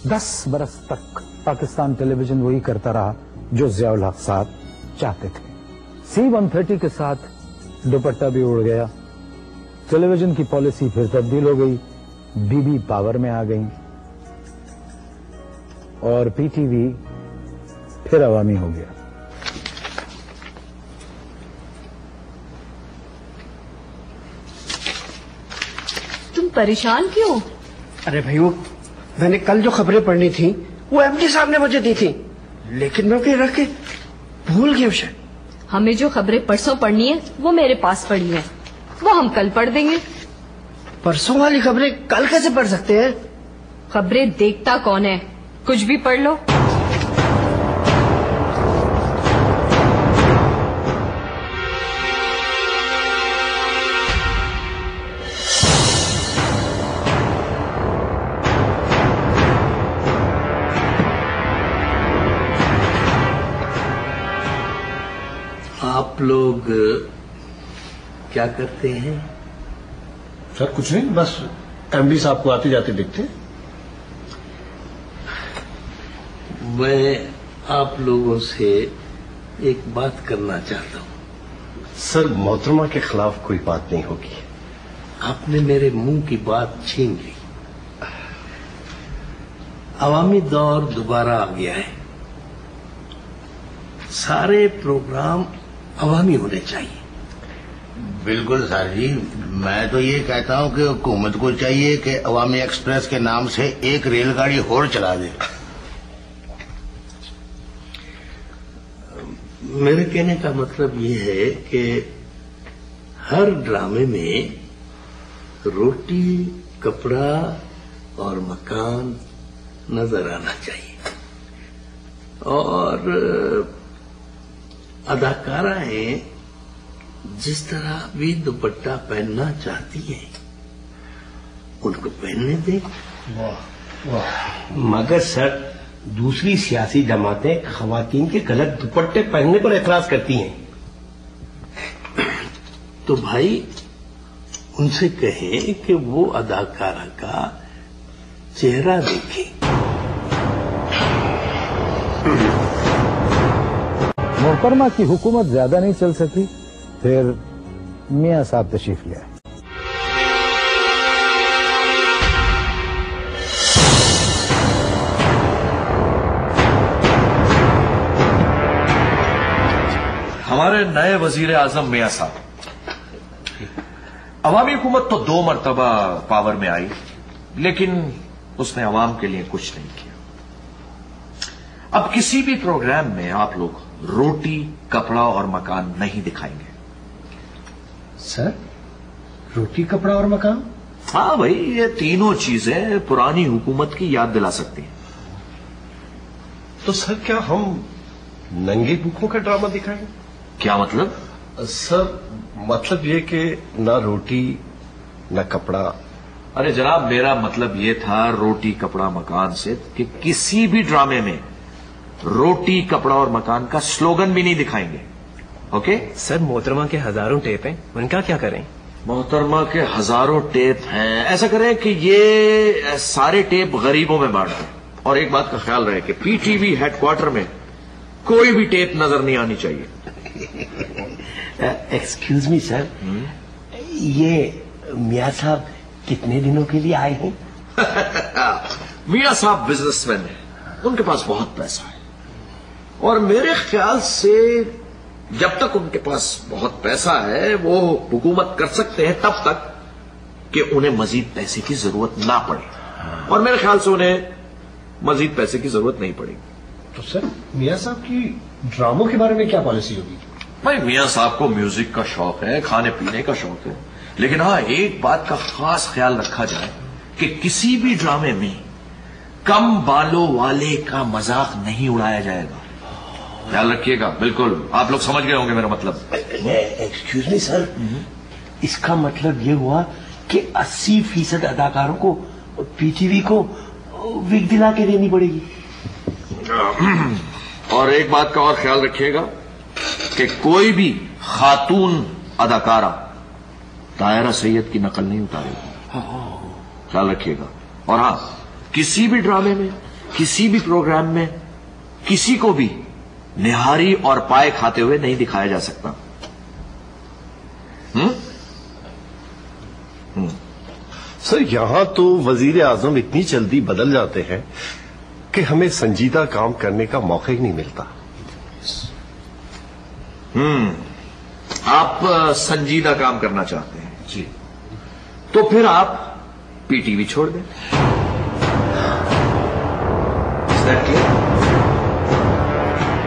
10 बरस तक पाकिस्तान टेलीविजन वही करता रहा जो ज़ियाउल हक साहब चाहते थे। C-130 के साथ दुपट्टा भी उड़ गया, टेलीविजन की पॉलिसी फिर तब्दील हो गई, बीबी पावर में आ गई और पीटीवी फिर अवामी हो गया। तुम परेशान क्यों? अरे भाई वो मैंने कल जो खबरें पढ़नी थी वो एमडी साहब ने मुझे दी थी, लेकिन मैं अपने रख के भूल गया उसे। हमें जो खबरें परसों पढ़नी है वो मेरे पास पड़ी है, वो हम कल पढ़ देंगे। परसों वाली खबरें कल कैसे पढ़ सकते हैं? खबरें देखता कौन है, कुछ भी पढ़ लो। आप लोग क्या करते हैं? सर कुछ नहीं, बस एमडी साहब को आते जाते देखते हैं। मैं आप लोगों से एक बात करना चाहता हूं। सर मोहतरमा के खिलाफ कोई बात नहीं होगी। आपने मेरे मुंह की बात छीन ली। अवामी दौर दोबारा आ गया है, सारे प्रोग्राम अवामी होने चाहिए। बिल्कुल सर जी, मैं तो ये कहता हूं कि हुकूमत को चाहिए कि अवामी एक्सप्रेस के नाम से एक रेलगाड़ी और चला दे। मेरे कहने का मतलब ये है कि हर ड्रामे में रोटी, कपड़ा और मकान नजर आना चाहिए, और अदाकाराएं जिस तरह भी दुपट्टा पहनना चाहती है उनको पहनने दें। वाह वाह। मगर सर दूसरी सियासी जमातें खवातीन के गलत दुपट्टे पहनने पर एतराज करती हैं। तो भाई उनसे कहें कि वो अदाकारा का चेहरा देखें। मोहतरमा की हुकूमत ज्यादा नहीं चल सकी, फिर मियां साहब तशरीफ ले आए। हमारे नए वजीर आजम मियां साहब। अवामी हुकूमत तो 2 मरतबा पावर में आई, लेकिन उसने अवाम के लिए कुछ नहीं किया। अब किसी भी प्रोग्राम में आप लोग रोटी, कपड़ा और मकान नहीं दिखाएंगे। सर रोटी, कपड़ा और मकान? हाँ भाई, ये तीनों चीजें पुरानी हुकूमत की याद दिला सकती हैं। तो सर क्या हम नंगे भूखों का ड्रामा दिखाएंगे? क्या मतलब? सर मतलब ये कि ना रोटी ना कपड़ा। अरे जनाब, मेरा मतलब ये था रोटी, कपड़ा, मकान से कि किसी भी ड्रामे में रोटी, कपड़ा और मकान का स्लोगन भी नहीं दिखाएंगे। ओके? सर मोहतरमा के हजारों टेप हैं, उनका क्या करें? मोहतरमा के हजारों टेप हैं, ऐसा करें कि ये सारे टेप गरीबों में बांट दें। और एक बात का ख्याल रहे कि पीटीवी हेडक्वार्टर में कोई भी टेप नजर नहीं आनी चाहिए। एक्सक्यूज मी सर, ये मियां साहब कितने दिनों के लिए आए हैं? मियां साहब बिजनेसमैन हैं, उनके पास बहुत पैसा है, और मेरे ख्याल से जब तक उनके पास बहुत पैसा है वो हुकूमत कर सकते हैं तब तक कि उन्हें मजीद पैसे की जरूरत ना पड़े, और मेरे ख्याल से उन्हें मजीद पैसे की जरूरत नहीं पड़ेगी। तो सर मियां साहब की ड्रामों के बारे में क्या पॉलिसी होगी? भाई मियां साहब को म्यूजिक का शौक है, खाने पीने का शौक है, लेकिन हाँ एक बात का खास ख्याल रखा जाए कि किसी भी ड्रामे में कम बालों वाले का मजाक नहीं उड़ाया जाएगा। ख्याल रखिएगा। बिल्कुल, आप लोग समझ गए होंगे मेरा मतलब। एक्सक्यूज मी सर, इसका मतलब ये हुआ कि 80% अदाकारों को पीटीवी को विग दिला के देनी पड़ेगी। और एक बात का और ख्याल रखिएगा कि कोई भी खातून अदाकारा दायरा सैयद की नकल नहीं उतारेगी। ख्याल रखिएगा। और हाँ, किसी भी ड्रामे में किसी भी प्रोग्राम में किसी को भी निहारी और पाए खाते हुए नहीं दिखाया जा सकता। सर, यहां तो वजीर आजम इतनी जल्दी बदल जाते हैं कि हमें संजीदा काम करने का मौका ही नहीं मिलता। आप संजीदा काम करना चाहते हैं जी, तो फिर आप पीटीवी छोड़ दें। Is that clear?